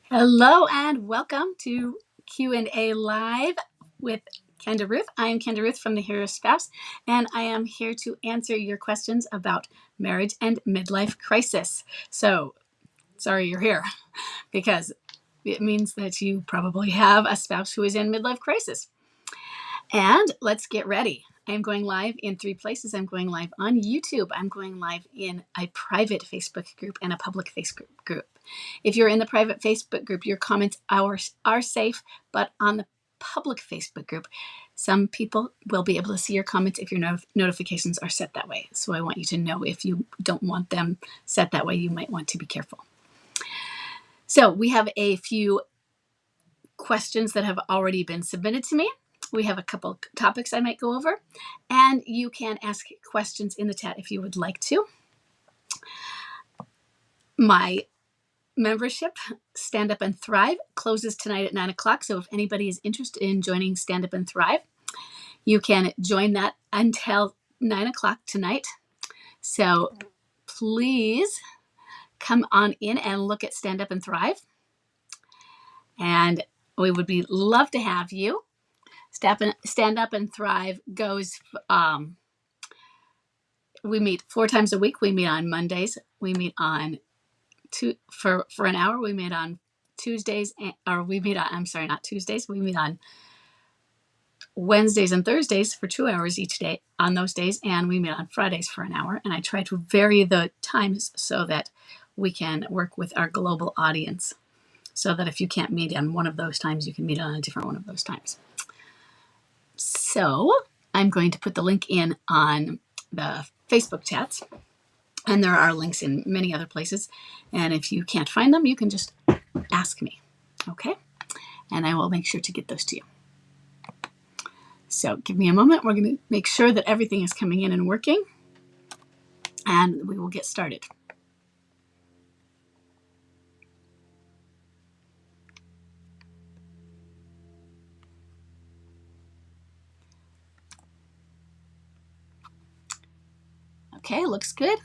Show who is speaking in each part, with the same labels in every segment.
Speaker 1: Hello and welcome to Q&A Live with Kenda Ruth. I am Kenda Ruth from The Hero Spouse, and I am here to answer your questions about marriage and midlife crisis. So, sorry you're here because it means that you probably have a spouse who is in midlife crisis. And let's get ready. I'm going live in 3 places. I'm going live on YouTube. I'm going live in a private Facebook group and a public Facebook group. If you're in the private Facebook group, your comments are safe, but on the public Facebook group, some people will be able to see your comments if your notifications are set that way. So I want you to know if you don't want them set that way, you might want to be careful. So we have a few questions that have already been submitted to me. We have a couple topics I might go over, and you can ask questions in the chat if you would like to. My membership, Stand Up and Thrive, closes tonight at 9 o'clock. So if anybody is interested in joining Stand Up and Thrive, you can join that until 9 o'clock tonight. So please come on in and look at Stand Up and Thrive. And we would love to have you. Stand Up and Thrive goes, we meet 4 times a week. We meet on Mondays. We meet on for an hour. We meet on Tuesdays, not Tuesdays. We meet on Wednesdays and Thursdays for 2 hours each day on those days. And we meet on Fridays for an hour. And I try to vary the times so that we can work with our global audience. So that if you can't meet on one of those times, you can meet on a different one of those times. So I'm going to put the link in on the Facebook chats, and there are links in many other places. And if you can't find them, you can just ask me, okay? And I will make sure to get those to you. So give me a moment. We're going to make sure that everything is coming in and working, and we will get started. Okay, looks good.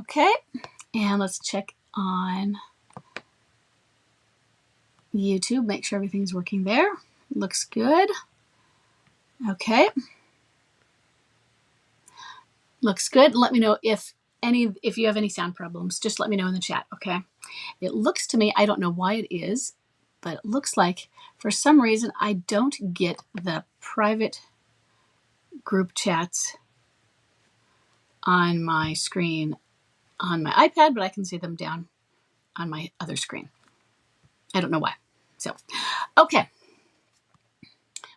Speaker 1: Okay, and let's check on YouTube, make sure everything's working there. Looks good. Okay. Looks good. Let me know if you have any sound problems. Just let me know in the chat, okay? It looks to me, I don't know why it is, but it looks like for some reason I don't get the private group chats on my screen on my iPad, but I can see them down on my other screen. I don't know why. So, okay.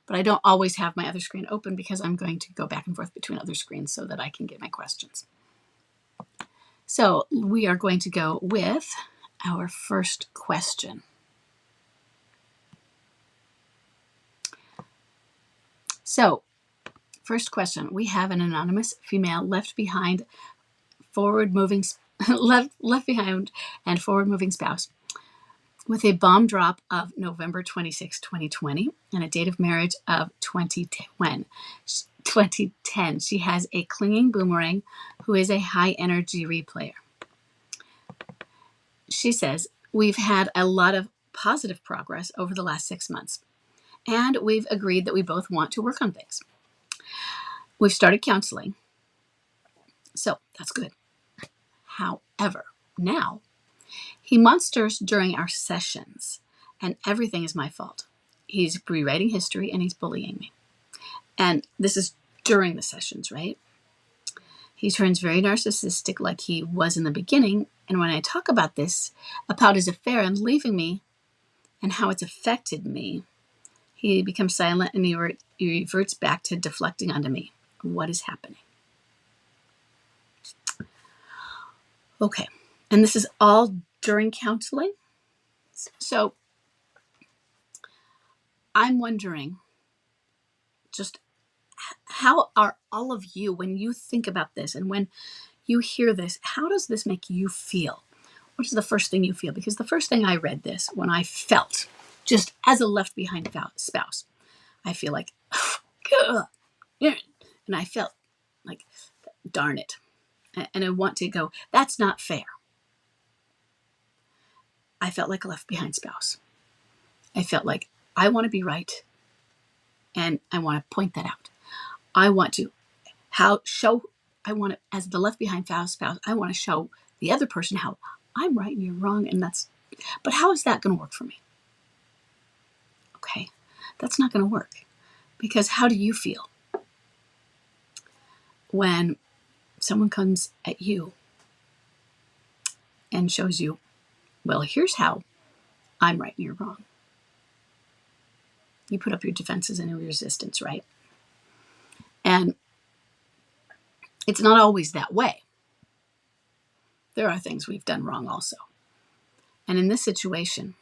Speaker 1: But I don't always have my other screen open because I'm going to go back and forth between other screens so that I can get my questions. So we are going to go with our first question. So, first question, we have an anonymous female left behind left behind and forward moving spouse with a bomb drop of November 26, 2020 and a date of marriage of 2010. She has a clinging boomerang who is a high energy replayer. She says, we've had a lot of positive progress over the last 6 months, and we've agreed that we both want to work on things. We've started counseling, so that's good. However, now he monsters during our sessions, and everything is my fault. He's rewriting history, and he's bullying me. And this is during the sessions, right? He turns very narcissistic like he was in the beginning, and when I talk about this, about his affair and leaving me, and how it's affected me, He becomes silent and he reverts back to deflecting onto me. What is happening? Okay. And this is all during counseling. So I'm wondering, just how are all of you, when you think about this and when you hear this, how does this make you feel? What is the first thing you feel? Because the first thing I read this, when I felt, just as a left behind spouse, I feel like, ugh, and I felt like, darn it. And I want to go, that's not fair. I felt like a left behind spouse. I felt like I want to be right, and I want to point that out. I want to I want to, as the left behind spouse, I want to show the other person how I'm right and you're wrong, and but how is that going to work for me? Okay, that's not going to work, because how do you feel when someone comes at you and shows you, well, here's how I'm right and you're wrong? You put up your defenses and your resistance, right? And it's not always that way. There are things we've done wrong also. And in this situation,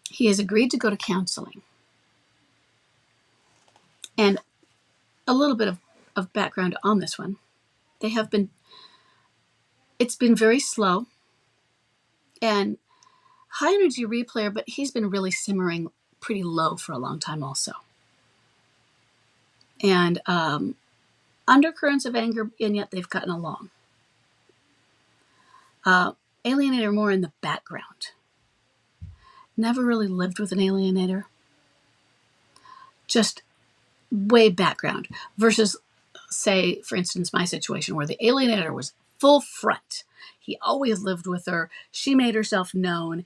Speaker 1: he has agreed to go to counseling. And a little bit of background on this one. It's been very slow and high energy replayer, but he's been really simmering pretty low for a long time also. And undercurrents of anger, and yet they've gotten along. Alienator more in the background. Never really lived with an alienator. Just way background. Versus, say, for instance, my situation where the alienator was full front. He always lived with her. She made herself known.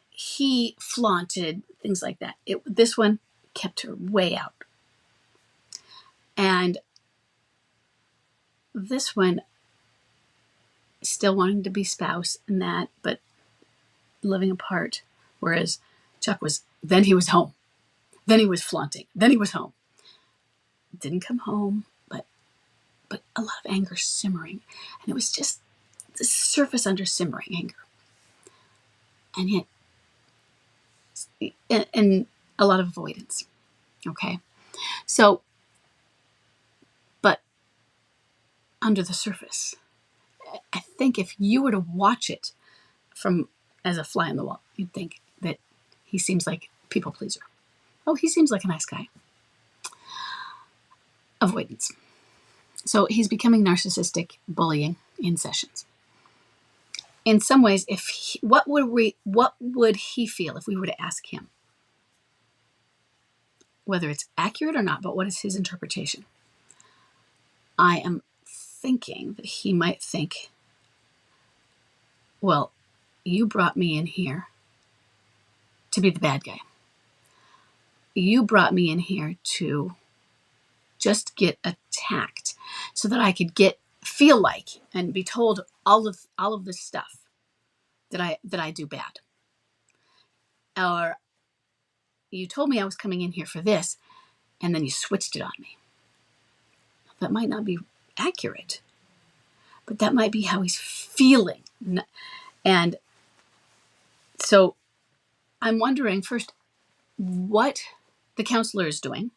Speaker 1: He flaunted, things like that. This one kept her way out. And this one still wanting to be spouse and that, but living apart. Whereas Chuck then he was home. Then he was flaunting. Then he was home. Didn't come home, but a lot of anger simmering. And it was just the surface under simmering anger. And yet, and a lot of avoidance. Okay. So, but under the surface, I think if you were to watch it from as a fly on the wall, you'd think that he seems like a people pleaser. Oh, he seems like a nice guy. Avoidance. So he's becoming narcissistic, bullying in sessions. In some ways, what would he feel if we were to ask him, whether it's accurate or not, but what is his interpretation? I am thinking that he might think, well, you brought me in here to be the bad guy. You brought me in here to just get attacked so that I could feel like and be told all of this stuff that I do bad. Or you told me I was coming in here for this, and then you switched it on me. That might not be accurate, but that might be how he's feeling. And so I'm wondering first what the counselor is doing,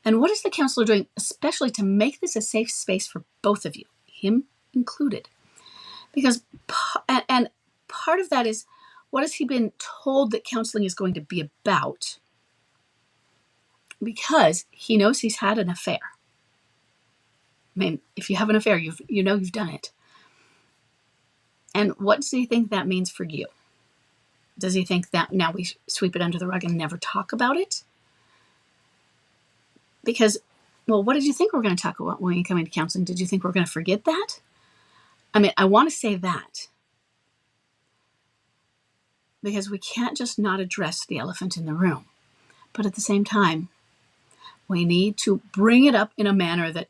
Speaker 1: and what is the counselor doing, especially to make this a safe space for both of you, him included. Because, and part of that is, what has he been told that counseling is going to be about? Because he knows he's had an affair. I mean, if you have an affair, you know you've done it. And what does he think that means for you? Does he think that now we sweep it under the rug and never talk about it? Because, well, what did you think we were going to talk about when you come into counseling? Did you think we're going to forget that? I mean, I want to say that. Because we can't just not address the elephant in the room. But at the same time, we need to bring it up in a manner that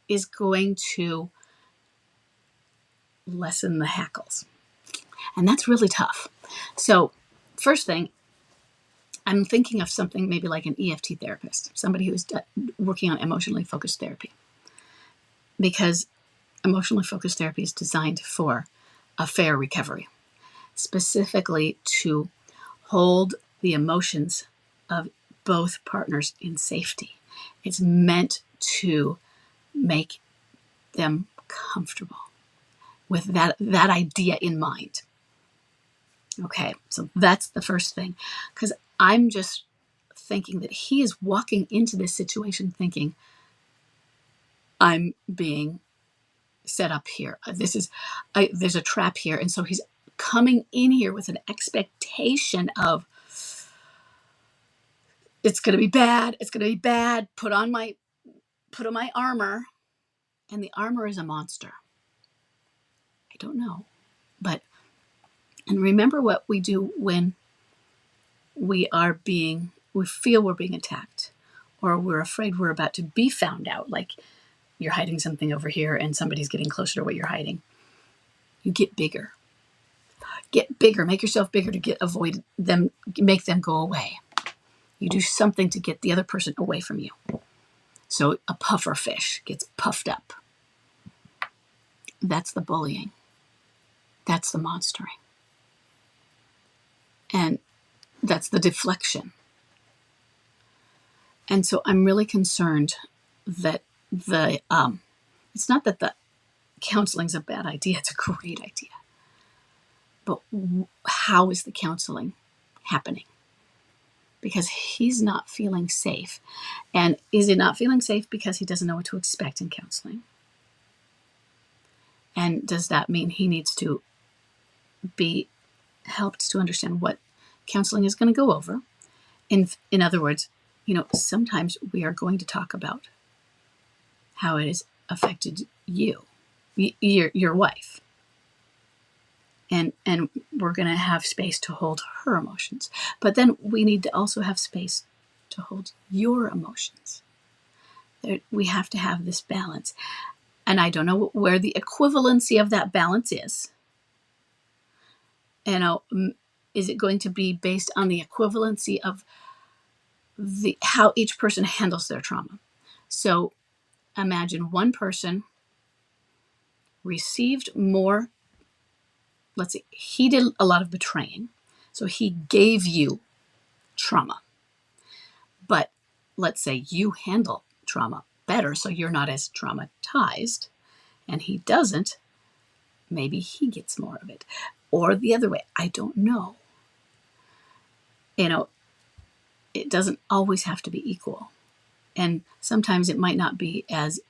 Speaker 1: is going to lessen the hackles. And that's really tough. So, first thing, I'm thinking of something maybe like an EFT therapist, somebody who's working on emotionally focused therapy, because emotionally focused therapy is designed for a fair recovery, specifically to hold the emotions of both partners in safety. It's meant to make them comfortable with that idea in mind. Okay, so that's the first thing, because I'm just thinking that he is walking into this situation thinking, I'm being set up here. There's a trap here. And so he's coming in here with an expectation of, it's going to be bad. It's going to be bad. Put on my armor. And the armor is a monster. I don't know. And remember what we do when we feel we're being attacked, or we're afraid we're about to be found out, like you're hiding something over here and somebody's getting closer to what you're hiding. You get bigger. Get bigger. Make yourself bigger to avoid them, make them go away. You do something to get the other person away from you. So a puffer fish gets puffed up. That's the bullying. That's the monstering. And that's the deflection. And so I'm really concerned that it's not that the counseling's a bad idea. It's a great idea. But how is the counseling happening? Because he's not feeling safe. And is he not feeling safe because he doesn't know what to expect in counseling? And does that mean he needs to be helped to understand what counseling is going to go over? In other words, sometimes we are going to talk about how it has affected you, your wife. And we're going to have space to hold her emotions. But then we need to also have space to hold your emotions. We have to have this balance. And I don't know where the equivalency of that balance is. Is it going to be based on the equivalency of how each person handles their trauma? So imagine one person received more. Let's see, he did a lot of betraying. So he gave you trauma. But let's say you handle trauma better, so you're not as traumatized, and he doesn't. Maybe he gets more of it. Or the other way. I don't know. It doesn't always have to be equal. And sometimes it might not be as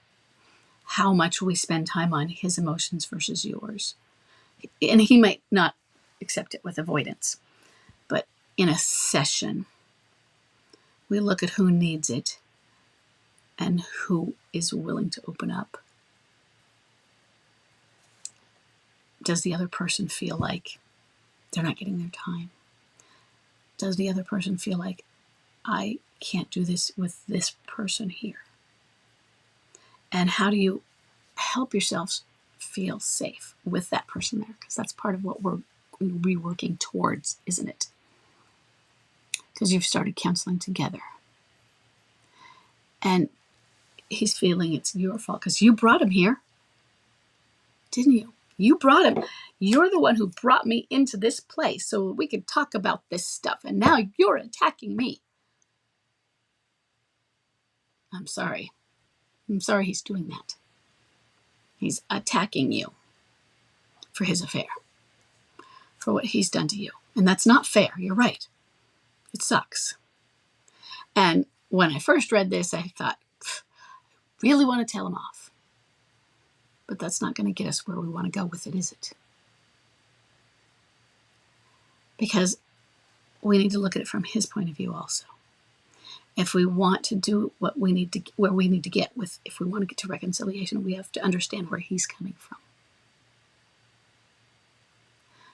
Speaker 1: how much we spend time on his emotions versus yours. And he might not accept it with avoidance. But in a session, we look at who needs it and who is willing to open up. Does the other person feel like they're not getting their time? Does the other person feel like, I can't do this with this person here? And how do you help yourselves feel safe with that person there? Because that's part of what we're reworking towards, isn't it? Because you've started counseling together. And he's feeling it's your fault because you brought him here, didn't you? You brought him. You're the one who brought me into this place so we could talk about this stuff. And now you're attacking me. I'm sorry. I'm sorry he's doing that. He's attacking you for his affair, for what he's done to you. And that's not fair. You're right. It sucks. And when I first read this, I thought, really want to tell him off. But that's not going to get us where we want to go with it, is it? Because we need to look at it from his point of view also. If we want to do where we need to get with, if we want to get to reconciliation, we have to understand where he's coming from.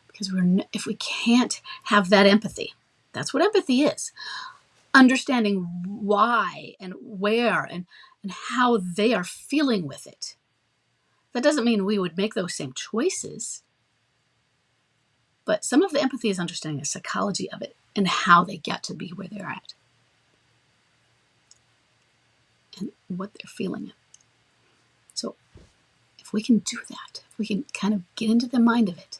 Speaker 1: Because if we can't have that empathy, that's what empathy is. Understanding why and where and how they are feeling with it. That doesn't mean we would make those same choices. But some of the empathy is understanding the psychology of it and how they get to be where they're at and what they're feeling. So if we can do that, if we can kind of get into the mind of it,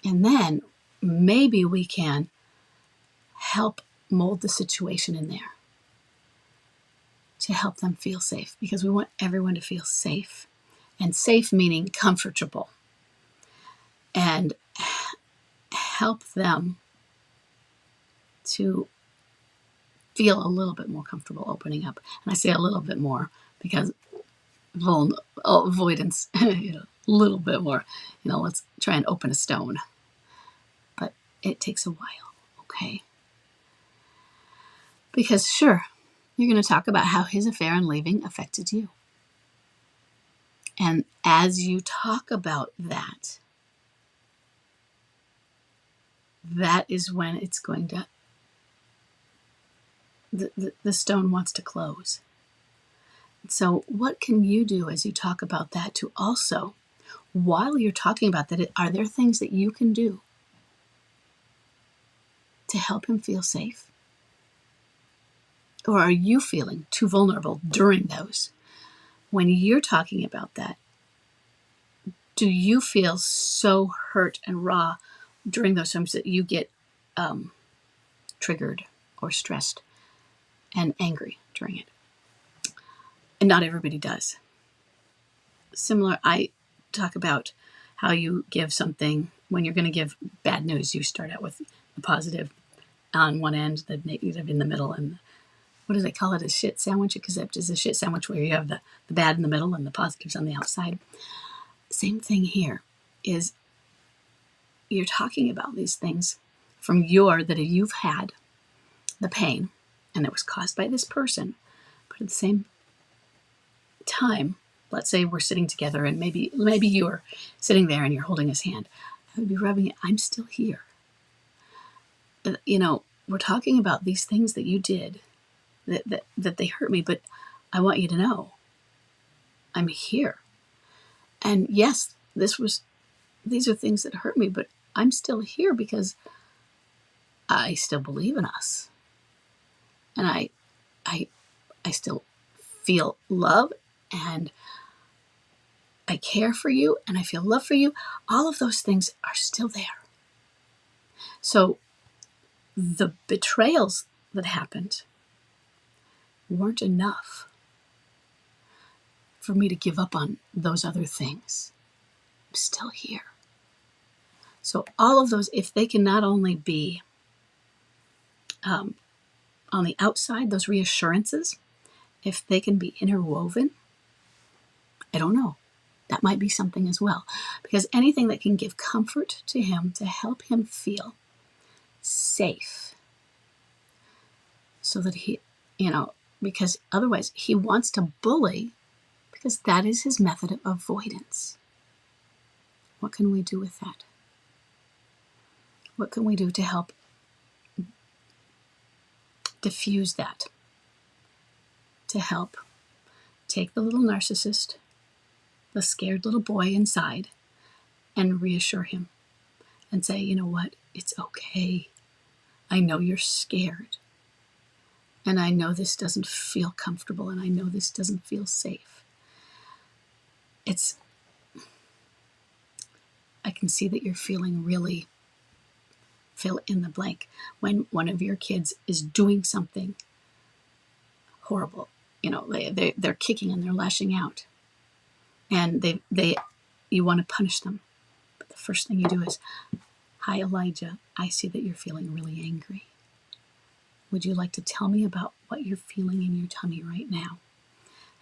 Speaker 1: and then maybe we can help mold the situation in there to help them feel safe, because we want everyone to feel safe, and safe meaning comfortable, and help them to feel a little bit more comfortable opening up. And I say a little bit more because avoidance, a little bit more, let's try and open a stone. But it takes a while, okay? Because sure, you're going to talk about how his affair and leaving affected you. And as you talk about that, that is when it's going to, the stone wants to close. So what can you do as you talk about that to also, while you're talking about that, are there things that you can do to help him feel safe? Or are you feeling too vulnerable during those? When you're talking about that, do you feel so hurt and raw during those times that you get triggered or stressed and angry during it? And not everybody does. Similar, I talk about how you give something, when you're going to give bad news, you start out with the positive on one end, the negative in the middle, and what do they call it? A shit sandwich, except it's a shit sandwich where you have the bad in the middle and the positives on the outside. Same thing here is you're talking about these things from that you've had the pain and it was caused by this person. But at the same time, let's say we're sitting together and maybe you're sitting there and you're holding his hand. I would be rubbing it. I'm still here. We're talking about these things that you did that they hurt me, but I want you to know I'm here. And yes, these are things that hurt me, but I'm still here because I still believe in us. And I still feel love, and I care for you, and I feel love for you. All of those things are still there. So the betrayals that happened weren't enough for me to give up on those other things. I'm still here. So all of those, if they can not only be on the outside, those reassurances, if they can be interwoven, I don't know. That might be something as well. Because anything that can give comfort to him, to help him feel safe, so that he, because otherwise he wants to bully, because that is his method of avoidance. What can we do with that? What can we do to help diffuse that? To help take the little narcissist, the scared little boy inside, and reassure him and say, you know what? It's okay. I know you're scared. And I know this doesn't feel comfortable, and I know this doesn't feel safe. I can see that you're feeling really fill in the blank when one of your kids is doing something horrible. They're kicking and they're lashing out, and you want to punish them. But the first thing you do is, hi, Elijah, I see that you're feeling really angry. Would you like to tell me about what you're feeling in your tummy right now?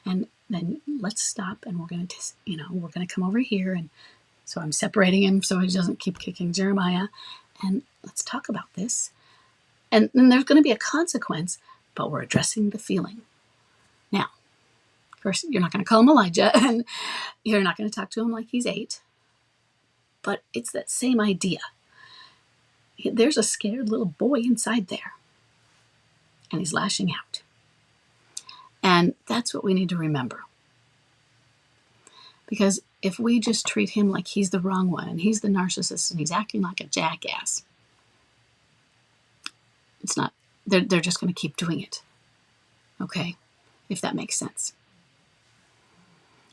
Speaker 1: And then let's stop, and we're going to come over here. And so I'm separating him so he doesn't keep kicking Jeremiah. And let's talk about this. And then there's going to be a consequence, but we're addressing the feeling. Now, of course, you're not going to call him Elijah, and you're not going to talk to him like he's 8. But it's that same idea. There's a scared little boy inside there, and he's lashing out. And that's what we need to remember. Because if we just treat him like he's the wrong one, and he's the narcissist, and he's acting like a jackass, It's not, they're just going to keep doing it. Okay. If that makes sense.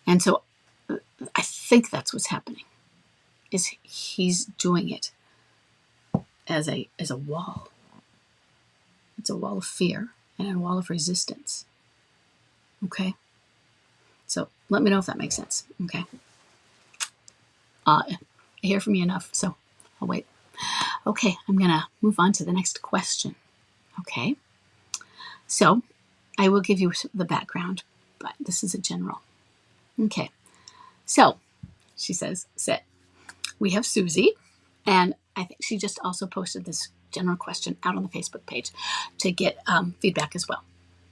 Speaker 1: And so I think that's what's happening, is he's doing it as a wall. It's a wall of fear and a wall of resistance. Okay. So let me know if that makes sense. Okay. I hear from you enough, so I'll wait. Okay, I'm going to move on to the next question. Okay. So I will give you the background, but this is a general. Okay. So she says, sit. We have Susie, and I think she just also posted this general question out on the Facebook page to get feedback as well.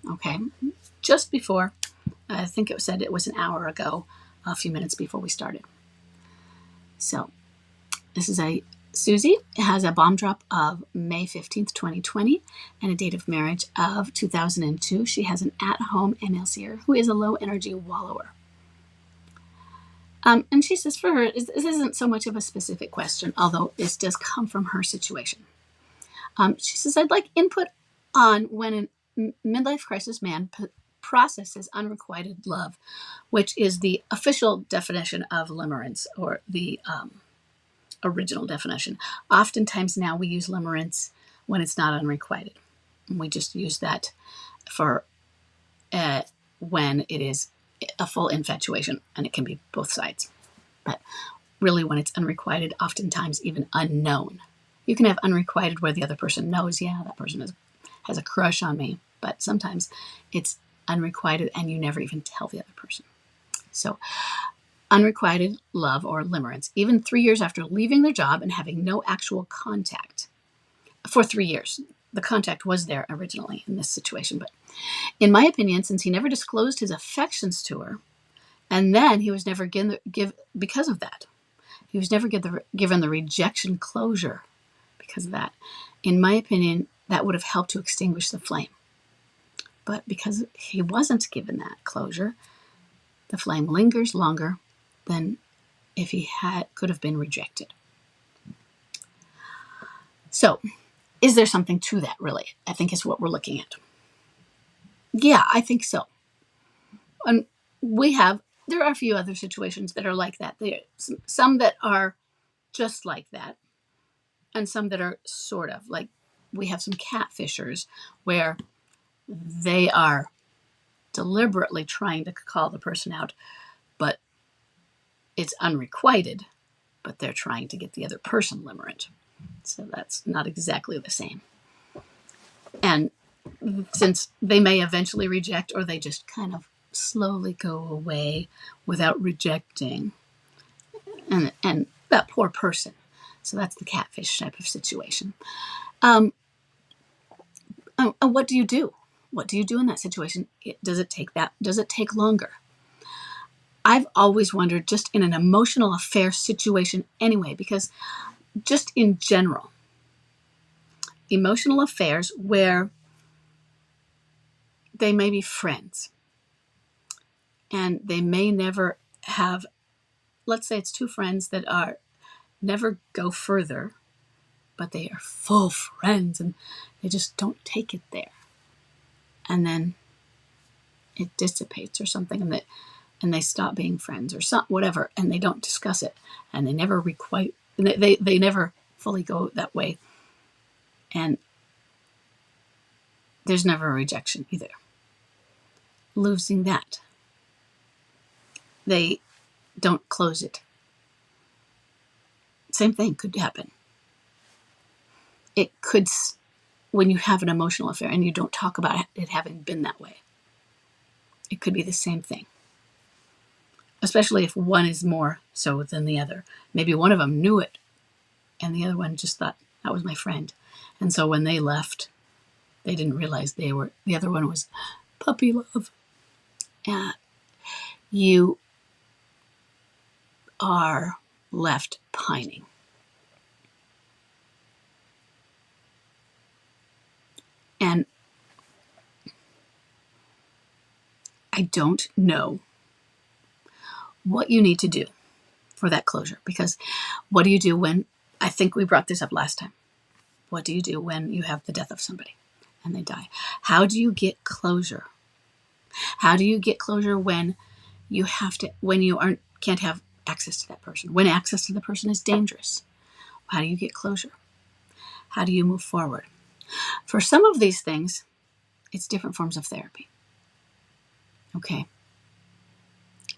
Speaker 1: Okay. Just before, I think it said it was an hour ago, a few minutes before we started. So this is Susie has a bomb drop of May 15th, 2020, and a date of marriage of 2002. She has an at-home MLCer who is a low-energy wallower. And she says for her, this isn't so much of a specific question, although this does come from her situation. She says, I'd like input on when a midlife crisis man processes unrequited love, which is the official definition of limerence, or the original definition. Oftentimes now we use limerence when it's not unrequited. We just use that for when it is a full infatuation, and it can be both sides. But really when it's unrequited, oftentimes even unknown. You can have unrequited where the other person knows, yeah, that person has a crush on me, but sometimes it's unrequited and you never even tell the other person. So unrequited love, or limerence, even 3 years after leaving their job and having no actual contact for 3 years. The contact was there originally in this situation, but in my opinion, since he never disclosed his affections to her, and then he was never because of that, he was never given the rejection closure because of that. In my opinion, that would have helped to extinguish the flame. But because he wasn't given that closure, the flame lingers longer than if he could have been rejected. So, is there something to that, really? I think is what we're looking at. Yeah, I think so. And there are a few other situations that are like that. There are some that are just like that, and some that are sort of like, we have some catfishers where they are deliberately trying to call the person out, but it's unrequited, but they're trying to get the other person limerent. So that's not exactly the same. And since they may eventually reject, or they just kind of slowly go away without rejecting, and that poor person. So that's the catfish type of situation. What do you do? What do you do in that situation? Does it take longer? I've always wondered, just in an emotional affair situation anyway, because just in general, emotional affairs where they may be friends and they may never have, let's say it's two friends that are never go further, but they are full friends and they just don't take it there. And then it dissipates or something, and they stop being friends or whatever, and they don't discuss it, and they never they never fully go that way, and there's never a rejection either. Losing that, they don't close it. Same thing could happen. It could, when you have an emotional affair and you don't talk about it having been that way, it could be the same thing. Especially if one is more so than the other. Maybe one of them knew it and the other one just thought, that was my friend. And so when they left, they didn't realize the other one was puppy love. You are left pining. And I don't know what you need to do for that closure, because what do you do when, I think we brought this up last time, What do you do when you have the death of somebody and they die? How do you get closure? How do you get closure when you can't have access to that person, when access to the person is dangerous? How do you get closure? How do you move forward? For some of these things, it's different forms of therapy. Okay.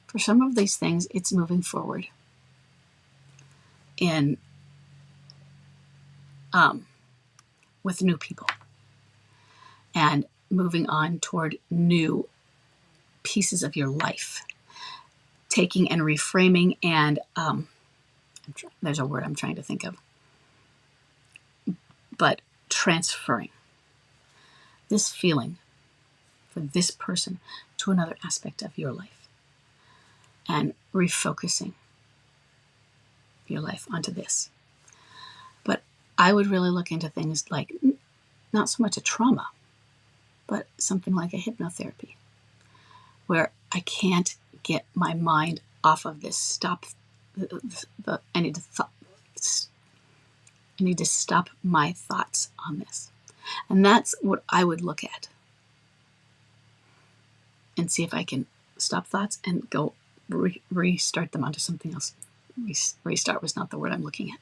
Speaker 1: For some of these things, it's moving forward in with new people and moving on toward new pieces of your life, taking and reframing and there's a word I'm trying to think of, but transferring this feeling for this person to another aspect of your life and refocusing your life onto this. But I would really look into things like not so much a trauma, but something like a hypnotherapy, where I can't get my mind off of this. I need to stop my thoughts on this. And that's what I would look at and see if I can stop thoughts and go restart them onto something else. Restart was not the word I'm looking at.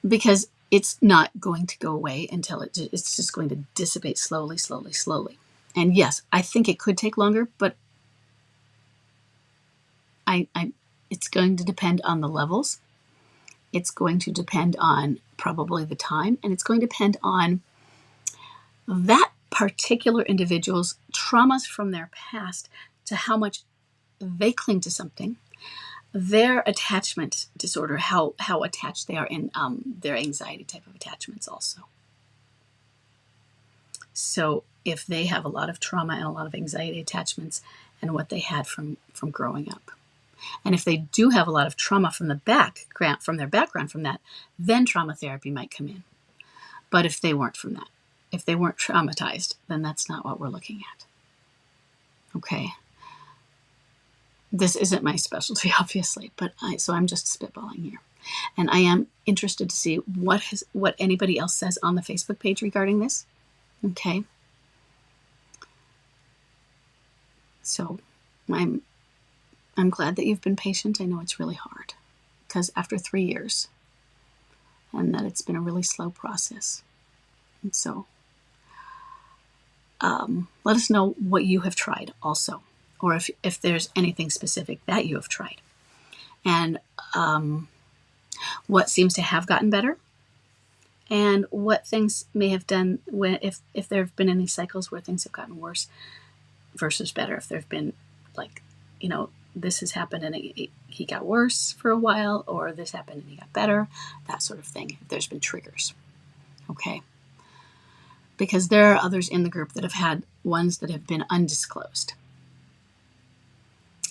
Speaker 1: Because it's not going to go away until it's just going to dissipate slowly, slowly, slowly. And yes, I think it could take longer, but it's going to depend on the levels. It's going to depend on probably the time, and it's going to depend on that particular individual's traumas from their past to how much they cling to something, their attachment disorder, how attached they are in their anxiety type of attachments also. So if they have a lot of trauma and a lot of anxiety attachments and what they had from growing up, and if they do have a lot of trauma from their background from that, then trauma therapy might come in. But if they weren't from that, if they weren't traumatized, then that's not what we're looking at. Okay. This isn't my specialty, obviously, so I'm just spitballing here. And I am interested to see what anybody else says on the Facebook page regarding this. Okay. So I'm glad that you've been patient. I know it's really hard because after 3 years, and that it's been a really slow process. And so let us know what you have tried also, or if there's anything specific that you have tried, and what seems to have gotten better, and what things may have done if there have been any cycles where things have gotten worse versus better. If there have been, like, this has happened and he got worse for a while, or this happened and he got better, that sort of thing. If there's been triggers. Okay. Because there are others in the group that have had ones that have been undisclosed.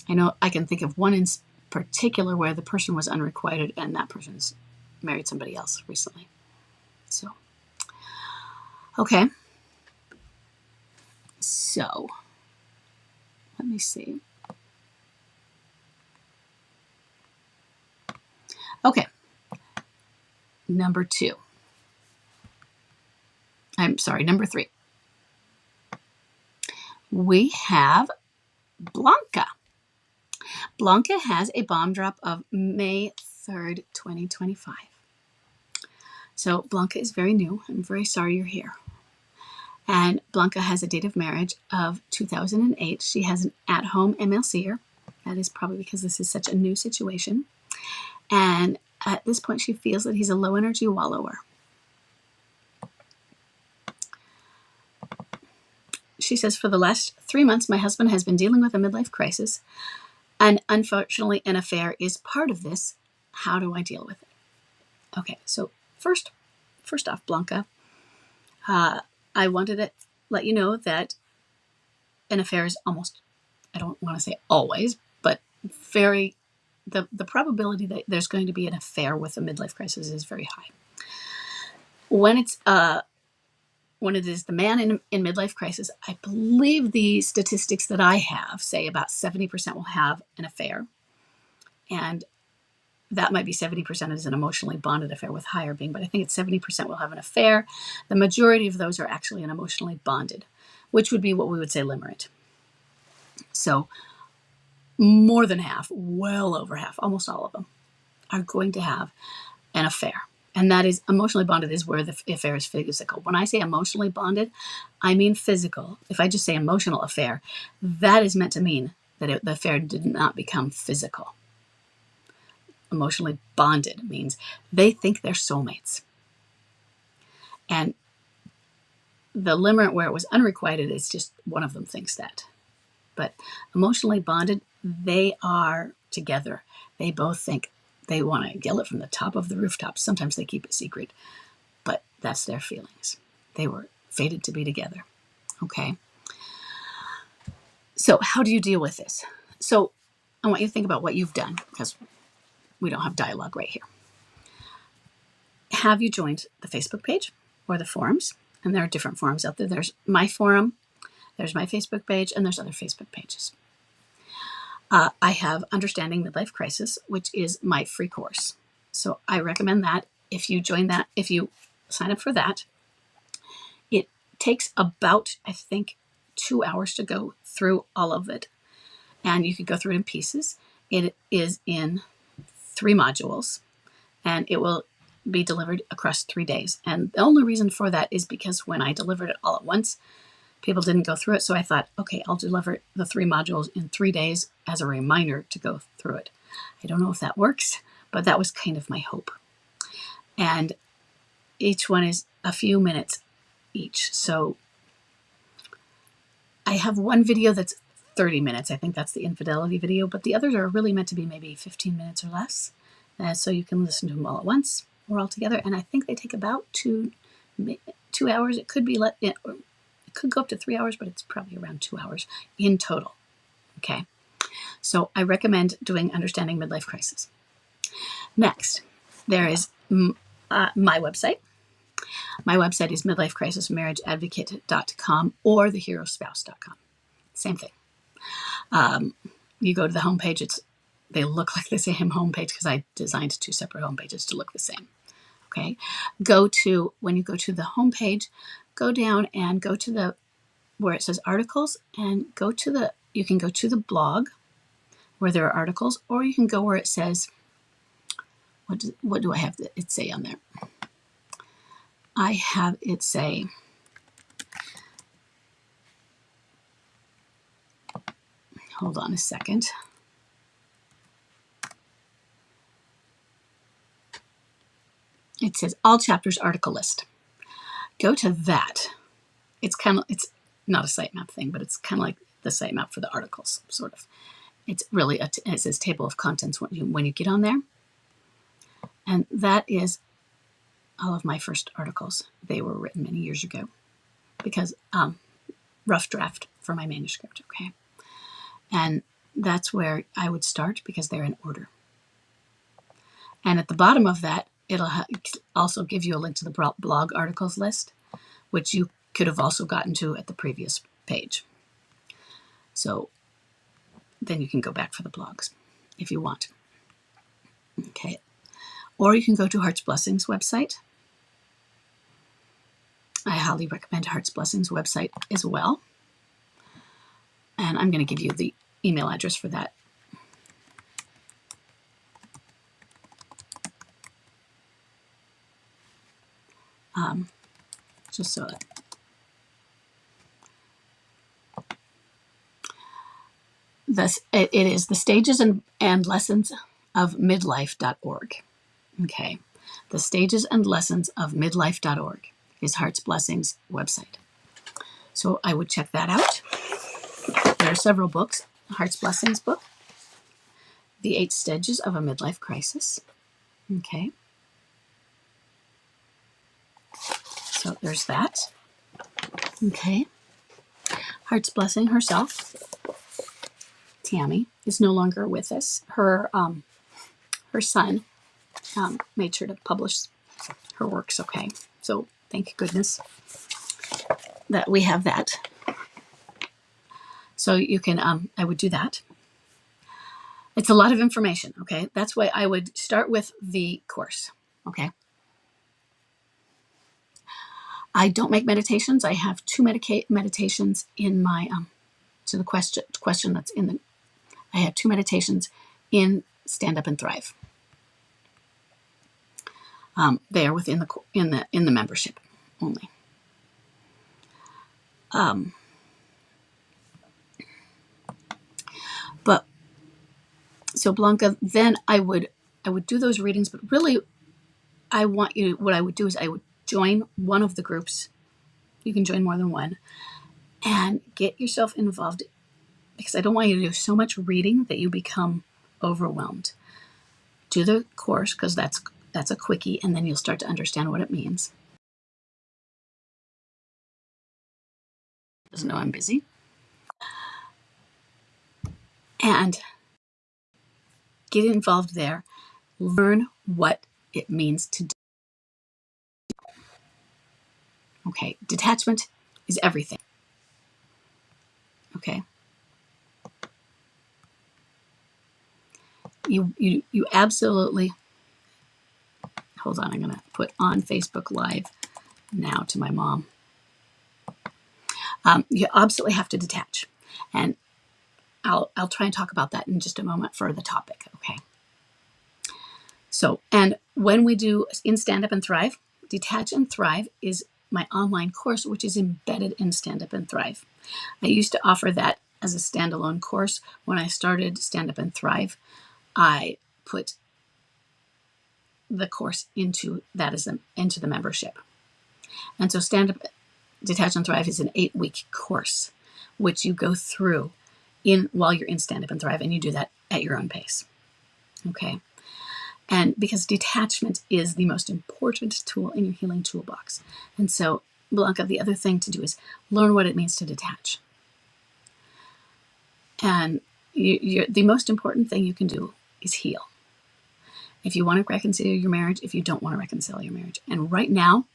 Speaker 1: I know I can think of one in particular where the person was unrequited and that person's married somebody else recently. So, okay. So, let me see. Okay. Number 3. We have Blanca. Blanca has a bomb drop of May 3rd, 2025. So Blanca is very new. I'm very sorry you're here. And Blanca has a date of marriage of 2008. She has an at-home MLCer. That is probably because this is such a new situation. And at this point, she feels that he's a low-energy wallower. She says, for the last 3 months, my husband has been dealing with a midlife crisis. And unfortunately, an affair is part of this. How do I deal with it? Okay, so first off, Blanca, I wanted to let you know that an affair is almost, I don't want to say always, but the probability that there's going to be an affair with a midlife crisis is very high. When it is the man in midlife crisis, I believe the statistics that I have say about 70% will have an affair. And that might be 70% is an emotionally bonded affair with higher being, but I think it's 70% will have an affair. The majority of those are actually an emotionally bonded, which would be what we would say limerent. So more than half, well over half, almost all of them are going to have an affair. And that is emotionally bonded is where the affair is physical. When I say emotionally bonded, I mean physical. If I just say emotional affair, that is meant to mean that the affair did not become physical. Emotionally bonded means they think they're soulmates. And the limerent where it was unrequited is just one of them thinks that. But emotionally bonded, they are together. They both think they want to yell it from the top of the rooftop. Sometimes they keep it secret, but that's their feelings. They were fated to be together. Okay. So how do you deal with this? So I want you to think about what you've done, because we don't have dialogue right here. Have you joined the Facebook page or the forums? And there are different forums out there. There's my forum, there's my Facebook page, and there's other Facebook pages. I have Understanding Midlife Crisis, which is my free course. So I recommend that. If you join that, if you sign up for that, it takes about, I think, 2 hours to go through all of it. And you could go through it in pieces. It is in 3 modules, and it will be delivered across 3 days. And the only reason for that is because when I delivered it all at once, people didn't go through it. So I thought, okay, I'll deliver the 3 modules in 3 days as a reminder to go through it. I don't know if that works, but that was kind of my hope. And each one is a few minutes each. So I have one video that's 30 minutes. I think that's the infidelity video, but the others are really meant to be maybe 15 minutes or less. So you can listen to them all at once or all together. And I think they take about 2 hours. It could be it could go up to 3 hours, but it's probably around 2 hours in total. Okay. So I recommend doing Understanding Midlife Crisis. Next, there is my website. My website is midlifecrisismarriageadvocate.com or theherospouse.com. Same thing. You go to the homepage. They look like the same homepage because I designed 2 separate homepages to look the same. Okay. When you go to the homepage, go down and go to where it says articles, and you can go to the blog where there are articles, or you can go where it says, what do I have it say on there? I have it say, hold on a second. It says all chapters article list. Go to that. It's not a sitemap thing, but it's kind of like the sitemap for the articles, sort of. It's really it says table of contents when you get on there. And that is all of my first articles. They were written many years ago because rough draft for my manuscript. Okay. And that's where I would start because they're in order. And at the bottom of that, it'll also give you a link to the blog articles list, which you could have also gotten to at the previous page. So then you can go back for the blogs if you want. Okay. Or you can go to Heart's Blessings website. I highly recommend Heart's Blessings website as well. And I'm going to give you the email address for that. Just so that it is the stages and lessons of midlife.org. Okay. The stages and lessons of midlife.org is Heart's Blessings website. So I would check that out. There are several books. Heart's Blessings book, The 8 Stages of a Midlife Crisis. Okay. So there's that. Okay. Heart's Blessing herself, Tammy, is no longer with us. Her son made sure to publish her works. Okay. So thank goodness that we have that. So you can, I would do that. It's a lot of information, okay? That's why I would start with the course, okay? I don't make meditations. I have two meditations in my, to the question that's in the, I have two meditations in Stand Up and Thrive. They are within the membership only. But so Blanca, then I would do those readings, but really what I would do is I would join one of the groups. You can join more than one and get yourself involved, because I don't want you to do so much reading that you become overwhelmed. Do the course, because that's a quickie, and then you'll start to understand what it means. Doesn't know I'm busy. And get involved there. Learn what it means to do. Okay, detachment is everything. Okay. You absolutely, hold on, I'm going to put on Facebook Live now to my mom. You absolutely have to detach. And I'll try and talk about that in just a moment for the topic, okay? So, and when we do in Stand Up and Thrive, Detach and Thrive is my online course, which is embedded in Stand Up and Thrive. I used to offer that as a standalone course. When I started Stand Up and Thrive, I put the course into the membership. And so Stand Up, Detach and Thrive is an 8-week course, which you go through while you're in Stand Up and Thrive, and you do that at your own pace. Okay. And because detachment is the most important tool in your healing toolbox. And so, Blanca, the other thing to do is learn what it means to detach. And the most important thing you can do is heal. If you want to reconcile your marriage, if you don't want to reconcile your marriage. And right now,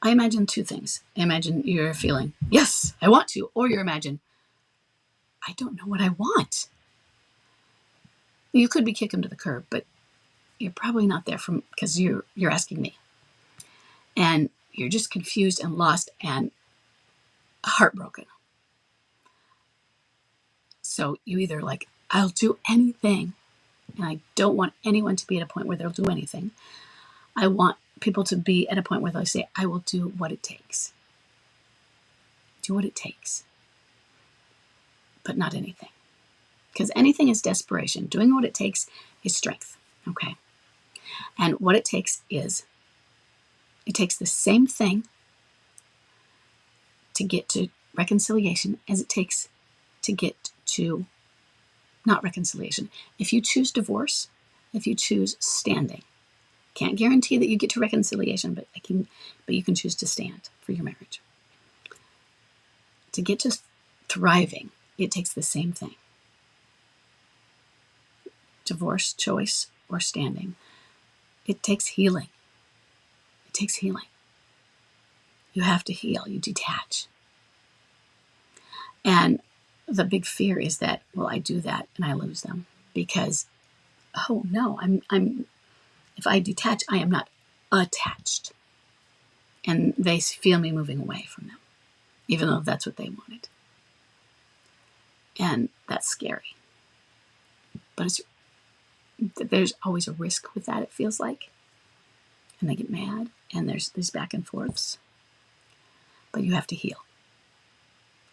Speaker 1: I imagine two things. I imagine you're feeling, yes, I want to. Or you imagine, I don't know what I want. You could be kicking to the curb, but you're probably not there because you're asking me. And you're just confused and lost and heartbroken. So you either like, I'll do anything, and I don't want anyone to be at a point where they'll do anything. I want people to be at a point where they say, I will do what it takes. Do what it takes. But not anything. Because anything is desperation. Doing what it takes is strength. Okay. And what it takes is, it takes the same thing to get to reconciliation as it takes to get to not reconciliation. If you choose divorce, if you choose standing, can't guarantee that you get to reconciliation, but you can choose to stand for your marriage. To get to thriving, it takes the same thing. Divorce, choice, or standing. It takes healing. It takes healing. You have to heal. You detach. And the big fear is that, well, I do that and I lose them because, oh no, if I detach, I am not attached. And they feel me moving away from them, even though that's what they wanted. And that's scary. But there's always a risk with that, it feels like. And they get mad, and there's these back and forths. But you have to heal.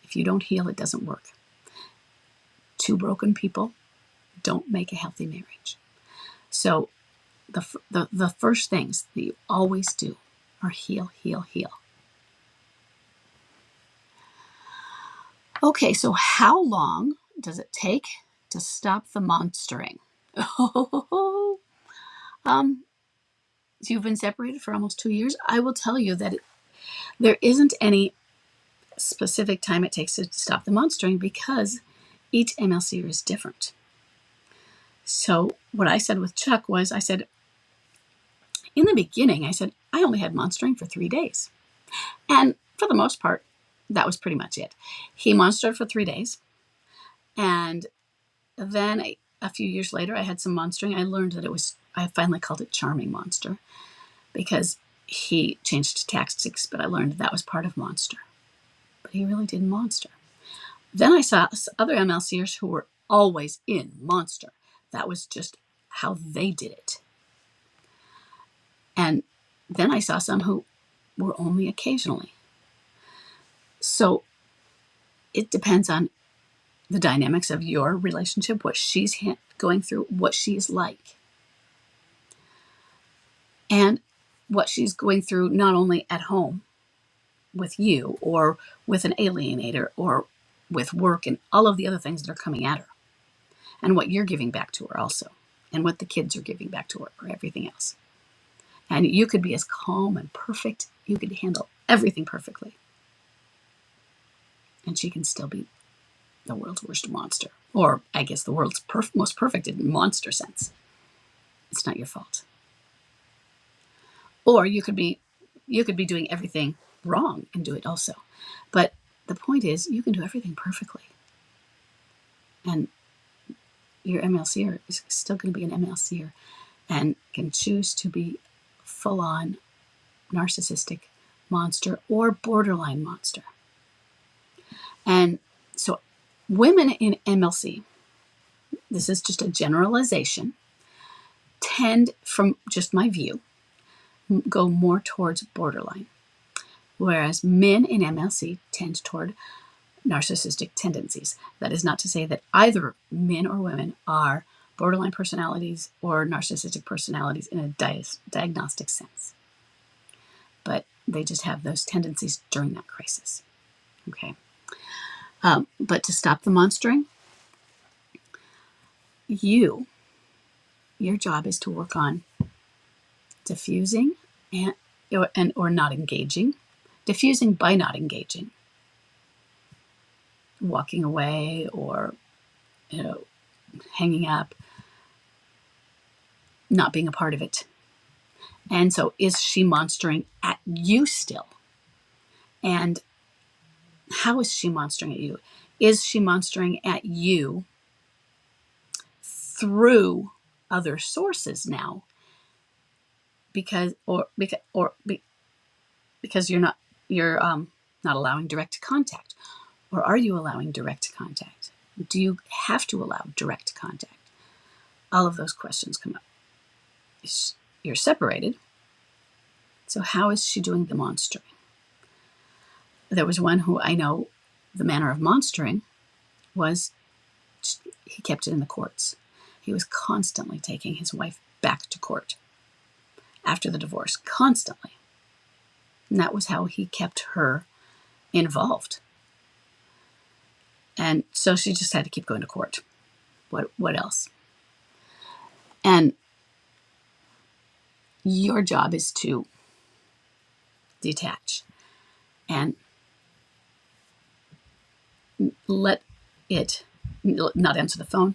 Speaker 1: If you don't heal, it doesn't work. Two broken people don't make a healthy marriage. So the first things that you always do are heal, heal, heal. Okay, so how long does it take to stop the monstering? You've been separated for almost 2 years. I will tell you that there isn't any specific time it takes to stop the monstering because each MLCer is different. So what I said with Chuck was, I said, in the beginning, I said, I only had monstering for 3 days. And for the most part, that was pretty much it. He monstered for 3 days. And then a few years later, I had some monstering. I learned that I finally called it charming monster because he changed tactics, but I learned that was part of monster. But he really didn't monster. Then I saw other MLCers who were always in monster. That was just how they did it. And then I saw some who were only occasionally. So it depends on the dynamics of your relationship, what she's going through, what she's like, and what she's going through not only at home with you or with an alienator or with work and all of the other things that are coming at her, and what you're giving back to her also, and what the kids are giving back to her or everything else. And you could be as calm and perfect, you could handle everything perfectly, and she can still be the world's worst monster, or I guess the world's most perfect in monster sense. It's not your fault. Or you could be doing everything wrong and do it also. But the point is, you can do everything perfectly, and your MLCer is still going to be an MLCer and can choose to be full-on narcissistic monster or borderline monster. And so women in MLC, this is just a generalization, tend, from just my view, go more towards borderline, whereas men in MLC tend toward narcissistic tendencies. That is not to say that either men or women are borderline personalities or narcissistic personalities in a diagnostic sense, but they just have those tendencies during that crisis. Okay. But to stop the monstering, your job is to work on diffusing or not engaging. Diffusing by not engaging, walking away or hanging up, not being a part of it. And so, is she monstering at you still? And how is she monstering at you? Is she monstering at you through other sources now? Because you're not allowing direct contact, or are you allowing direct contact? Do you have to allow direct contact? All of those questions come up. You're separated. So how is she doing the monstering? There was one who I know the manner of monstering was he kept it in the courts. He was constantly taking his wife back to court after the divorce, constantly. And that was how he kept her involved. And so she just had to keep going to court. What else? And your job is to detach and let it not answer the phone,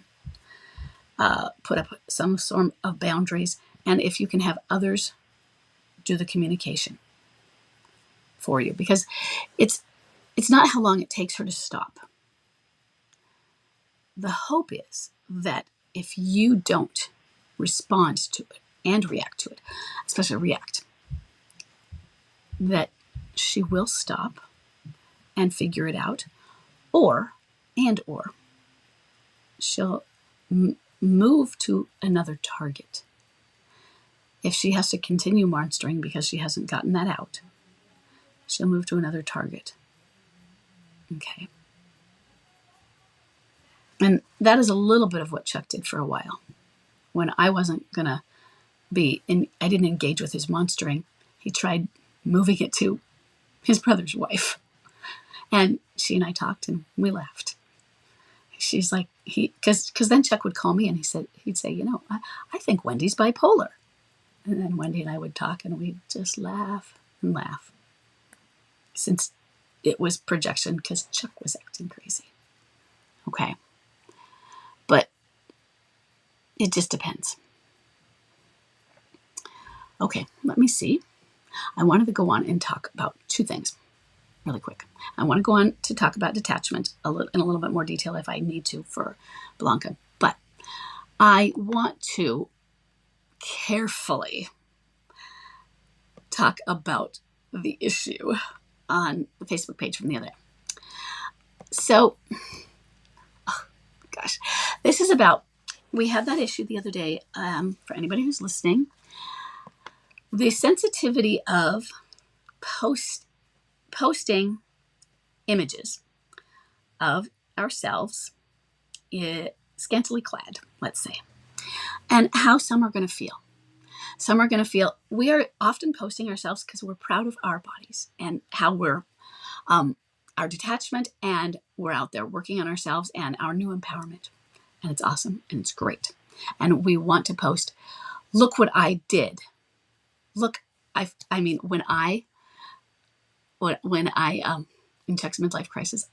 Speaker 1: put up some sort of boundaries, and if you can have others do the communication for you, because it's not how long it takes her to stop. The hope is that if you don't respond to it and react to it, especially react, that she will stop and figure it out, or she'll move to another target. If she has to continue monstering because she hasn't gotten that out, she'll move to another target. Okay. And that is a little bit of what Chuck did for a while. When I wasn't going to I didn't engage with his monstering, he tried moving it to his brother's wife. And she and I talked and we laughed. She's like, because then Chuck would call me and he'd say, I think Wendy's bipolar. And then Wendy and I would talk and we'd just laugh and laugh. Since it was projection because Chuck was acting crazy. Okay. But it just depends. Okay, let me see. I wanted to go on and talk about two things really quick. I want to go on to talk about detachment in a little bit more detail if I need to for Blanca. But I want to carefully talk about the issue on the Facebook page from the other day. So, gosh, this is about, we had that issue the other day. For anybody who's listening, the sensitivity of posting images of ourselves, scantily clad, let's say, and how some are going to feel. Some are going to feel, we are often posting ourselves because we're proud of our bodies and how we're, our detachment, and we're out there working on ourselves and our new empowerment. And it's awesome and it's great. And we want to post, look what I did. Look, I mean, when I in Chuck's midlife crisis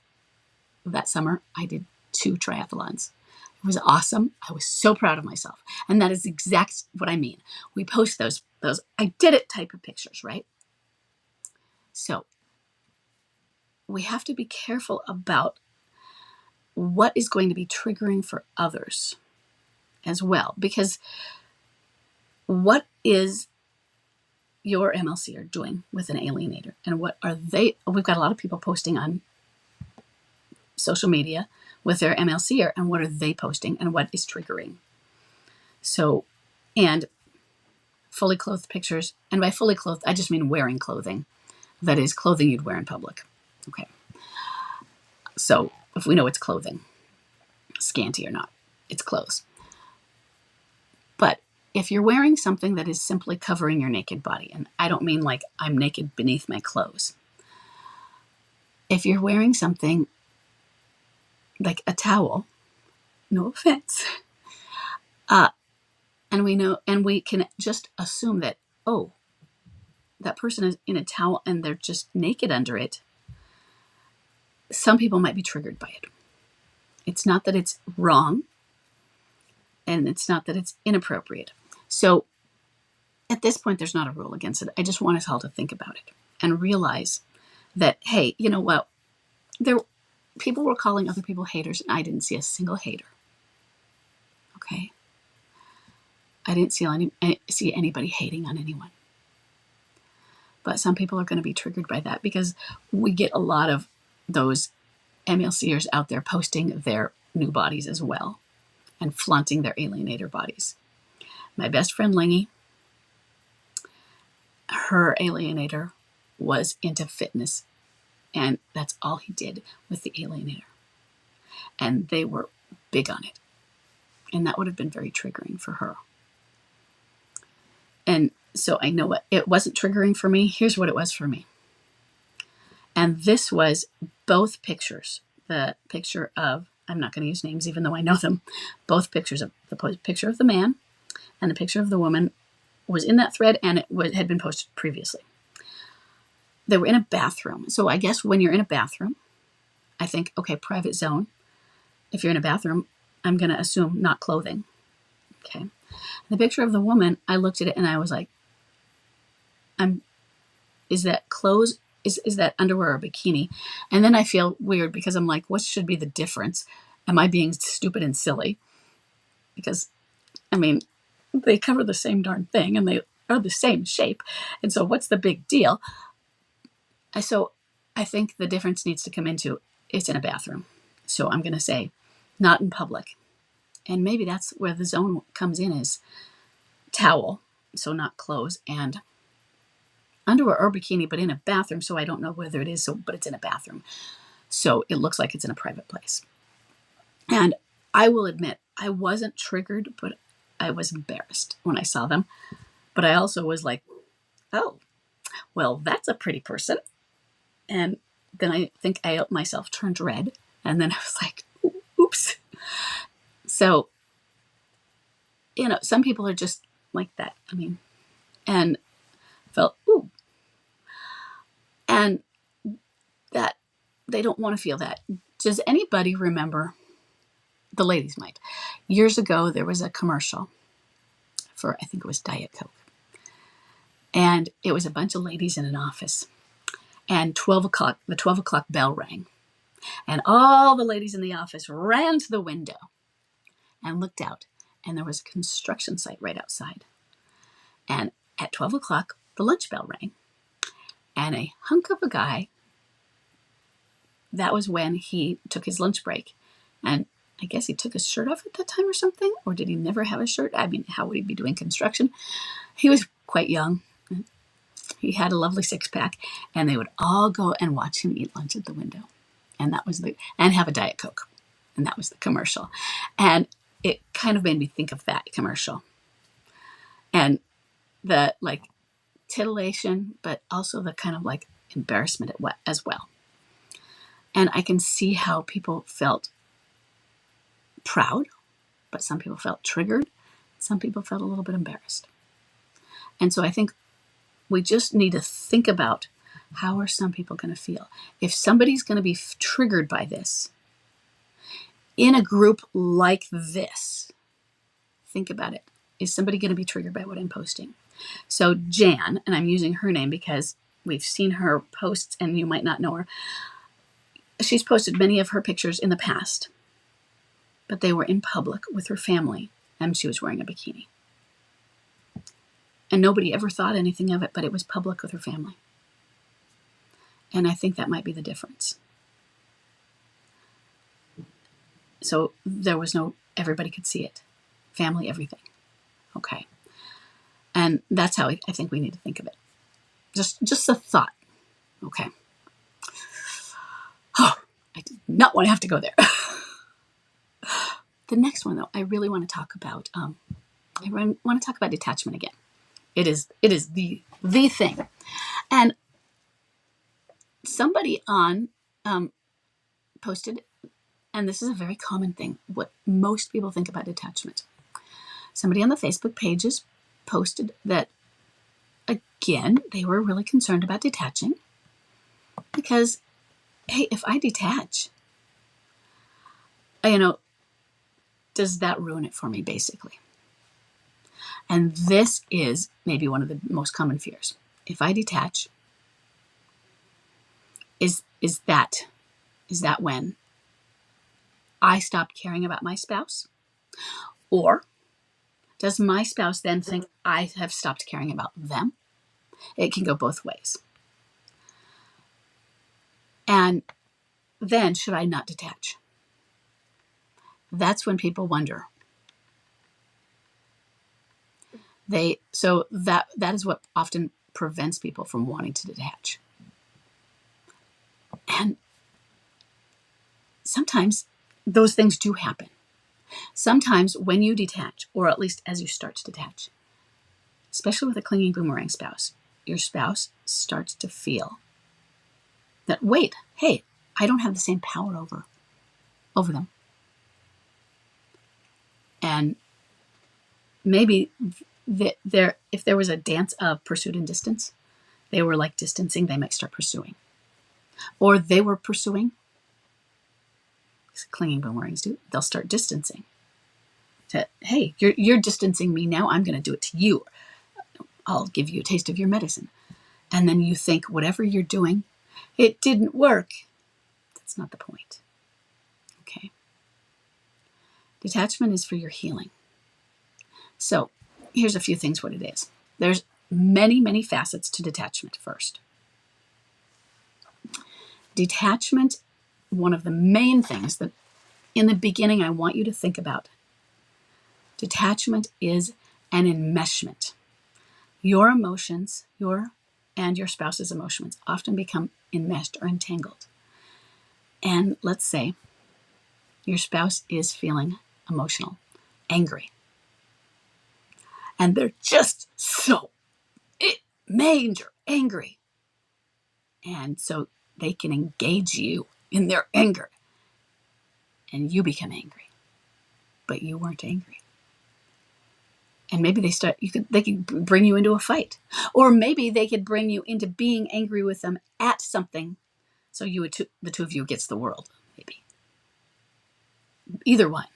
Speaker 1: that summer, I did 2 triathlons. It was awesome. I was so proud of myself. And that is exact what I mean. We post those I did it type of pictures, right? So we have to be careful about what is going to be triggering for others as well. Because what is your MLCer doing with an alienator? And what are they? We've got a lot of people posting on social media with their MLCer, and what are they posting and what is triggering? So, and fully clothed pictures, and by fully clothed, I just mean wearing clothing. That is clothing you'd wear in public. Okay. So if we know it's clothing, scanty or not, it's clothes. But if you're wearing something that is simply covering your naked body, and I don't mean like I'm naked beneath my clothes. If you're wearing something like a towel, no offense, and we can just assume that, oh, that person is in a towel and they're just naked under it. Some people might be triggered by it. It's not that it's wrong, and it's not that it's inappropriate. So at this point, there's not a rule against it. I just want us all to think about it and realize that, hey, you know what? People were calling other people haters, and I didn't see a single hater. Okay? I didn't see anybody hating on anyone. But some people are going to be triggered by that because we get a lot of those MLCers out there posting their new bodies as well and flaunting their alienator bodies. My best friend Lingy, her alienator was into fitness, and that's all he did with the alienator. And they were big on it. And that would have been very triggering for her. And so I know it wasn't triggering for me. Here's what it was for me. And this was both pictures. The picture of, I'm not going to use names even though I know them, both pictures of the picture of the man and the picture of the woman was in that thread, and it had been posted previously. They were in a bathroom. So I guess when you're in a bathroom, I think, okay, private zone. If you're in a bathroom, I'm going to assume not clothing. Okay. The picture of the woman, I looked at it and I was like, is that clothes? Is that underwear or bikini? And then I feel weird because I'm like, what should be the difference? Am I being stupid and silly? Because, I mean, they cover the same darn thing and they are the same shape. And so what's the big deal? So I think the difference needs to come into it's in a bathroom. So I'm going to say not in public. And maybe that's where the zone comes in, is towel. So not clothes, and underwear or bikini, but in a bathroom. So I don't know whether it is, but it's in a bathroom. So it looks like it's in a private place. And I will admit, I wasn't triggered, but I was embarrassed when I saw them. But I also was like, oh, well, that's a pretty person. And then I think I myself turned red. And then I was like, oops. So, some people are just like that. I mean, and felt, ooh. And that they don't want to feel that. Does anybody remember, the ladies might, years ago there was a commercial for, I think it was Diet Coke. And it was a bunch of ladies in an office. And the 12 o'clock bell rang. And all the ladies in the office ran to the window and looked out. and there was a construction site right outside. And at 12 o'clock, the lunch bell rang, and a hunk of a guy, that was when he took his lunch break. And I guess he took his shirt off at that time or something, or did he never have a shirt? I mean, how would he be doing construction? He was quite young. He had a lovely six-pack, and they would all go and watch him eat lunch at the window. And that was and have a Diet Coke. And that was the commercial. And it kind of made me think of that commercial. And the like titillation, but also the kind of like embarrassment as well. And I can see how people felt proud, but some people felt triggered. Some people felt a little bit embarrassed. And so I think we just need to think about, how are some people going to feel? If somebody's going to be triggered by this in a group like this, think about it. Is somebody going to be triggered by what I'm posting? So Jan, and I'm using her name because we've seen her posts and you might not know her. She's posted many of her pictures in the past, but they were in public with her family, and she was wearing a bikini. And nobody ever thought anything of it, but it was public with her family. And I think that might be the difference. So there was everybody could see it. Family, everything. Okay. And that's how I think we need to think of it. Just a thought. Okay. Oh, I did not want to have to go there. The next one, though, I really want to talk about. I want to talk about detachment again. It is the thing. And somebody posted, and this is a very common thing, what most people think about detachment. Somebody on the Facebook pages posted that, again, they were really concerned about detaching because, hey, if I detach, does that ruin it for me, basically? And this is maybe one of the most common fears. If I detach, is that when I stopped caring about my spouse? Or does my spouse then think I have stopped caring about them? It can go both ways. And then should I not detach? That's when people wonder. So that is what often prevents people from wanting to detach. And sometimes those things do happen. Sometimes when you detach, or at least as you start to detach, especially with a clinging boomerang spouse, your spouse starts to feel that, wait, hey, I don't have the same power over them. And maybe if there was a dance of pursuit and distance, they were like distancing, they might start pursuing. Or they were pursuing, clinging boomerangs do, they'll start distancing. Hey, you're distancing me now, I'm going to do it to you. I'll give you a taste of your medicine. And then you think whatever you're doing, it didn't work. That's not the point. Okay. Detachment is for your healing. So here's a few things what it is. There's many, many facets to detachment first. Detachment, one of the main things that in the beginning I want you to think about. Detachment is an enmeshment. Your emotions, and your spouse's emotions often become enmeshed or entangled. And let's say your spouse is feeling emotional, angry. And they're just so major angry. And so they can engage you in their anger. And you become angry. But you weren't angry. And maybe they could bring you into a fight. Or maybe they could bring you into being angry with them at something. So the two of you gets the world, maybe. Either one.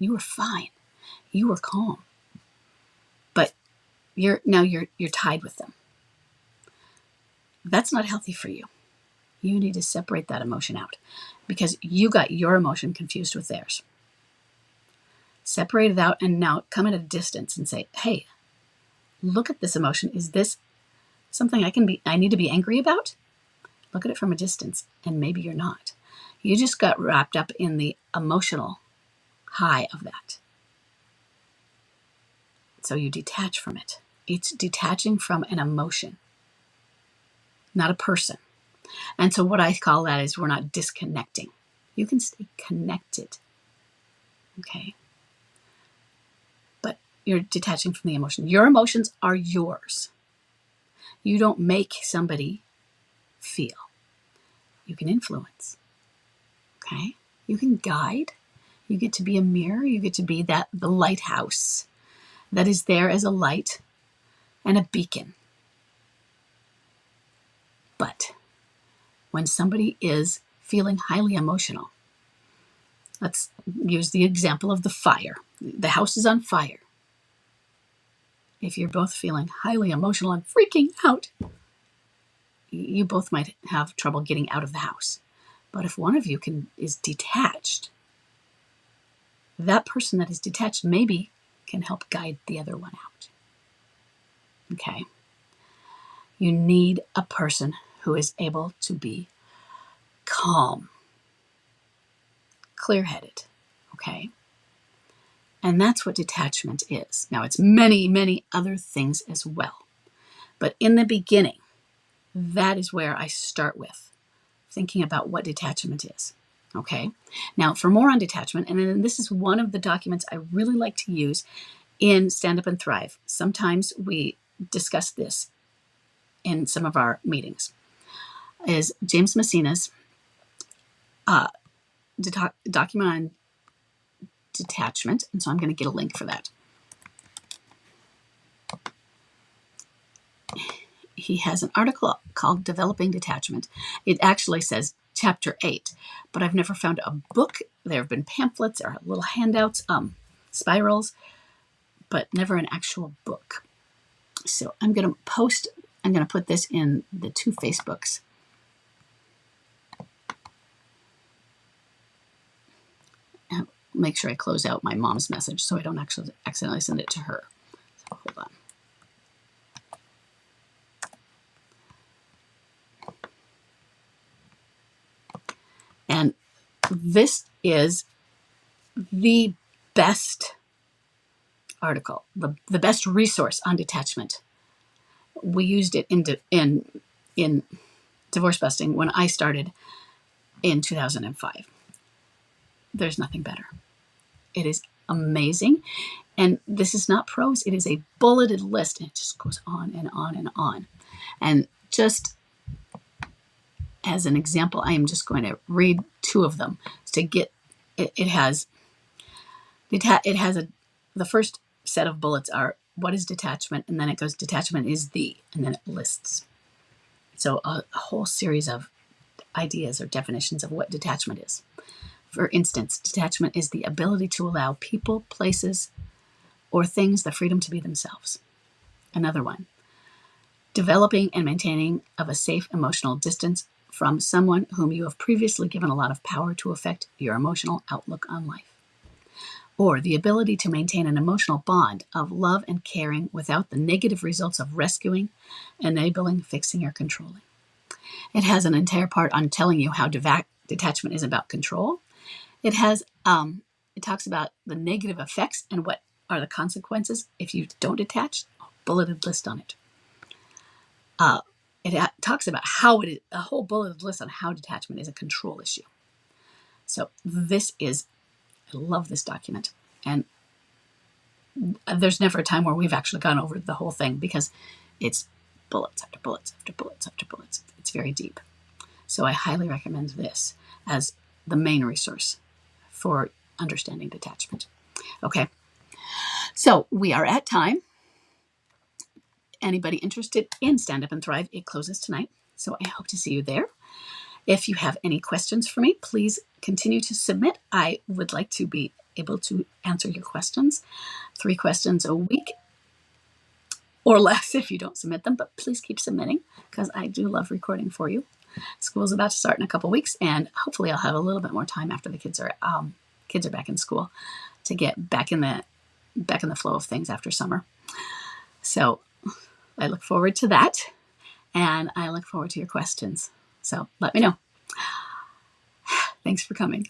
Speaker 1: You were fine. You were calm. But you're tied with them. That's not healthy for you. You need to separate that emotion out because you got your emotion confused with theirs. Separate it out and now come at a distance and say, hey, look at this emotion. Is this something I need to be angry about? Look at it from a distance, and maybe you're not. You just got wrapped up in the emotional high of that. So you detach from it. It's detaching from an emotion, not a person. And so what I call that is we're not disconnecting. You can stay connected, okay? But you're detaching from the emotion. Your emotions are yours. You don't make somebody feel. You can influence, okay? You can guide. You get to be a mirror. You get to be the lighthouse that is there as a light and a beacon. But when somebody is feeling highly emotional, let's use the example of the fire. The house is on fire. If you're both feeling highly emotional and freaking out, you both might have trouble getting out of the house. But if one of you is detached, that person that is detached maybe can help guide the other one out. Okay? You need a person who is able to be calm, clear-headed, okay? And that's what detachment is. Now, it's many, many other things as well. But in the beginning, that is where I start with thinking about what detachment is, okay? Now, for more on detachment, and then this is one of the documents I really like to use in Stand Up and Thrive. Sometimes we discuss this in some of our meetings, is James Messina's document on detachment. And so I'm going to get a link for that. He has an article called Developing Detachment. It actually says chapter 8, but I've never found a book. There have been pamphlets or little handouts, spirals, but never an actual book. So I'm going to put this in the 2 Facebooks. And make sure I close out my mom's message so I don't actually accidentally send it to her. So hold on. And this is the best article, the best resource on detachment. We used it in divorce busting when I started in 2005. There's nothing better. It is amazing. And this is not prose. It is a bulleted list. And it just goes on and on and on. And just as an example, I am just going to read 2 of them to get it. The first set of bullets are what is detachment, and then it goes detachment is and then it lists. So a whole series of ideas or definitions of what detachment is. For instance, detachment is the ability to allow people, places, or things the freedom to be themselves. Another one, developing and maintaining of a safe emotional distance from someone whom you have previously given a lot of power to affect your emotional outlook on life. Or the ability to maintain an emotional bond of love and caring without the negative results of rescuing, enabling, fixing, or controlling. It has an entire part on telling you how detachment is about control. It talks about the negative effects and what are the consequences if you don't detach. A bulleted list on it. It talks about how it is, a whole bulleted list on how detachment is a control issue. So I love this document. And there's never a time where we've actually gone over the whole thing because it's bullets after bullets after bullets after bullets. It's very deep. So I highly recommend this as the main resource for understanding detachment. Okay. So we are at time. Anybody interested in Stand Up and Thrive, it closes tonight. So I hope to see you there. If you have any questions for me, please continue to submit. I would like to be able to answer your questions. 3 questions a week or less if you don't submit them, but please keep submitting because I do love recording for you. School's about to start in a couple weeks, and hopefully I'll have a little bit more time after the kids are back in school to get back in the flow of things after summer. So I look forward to that, and I look forward to your questions. So let me know. Thanks for coming.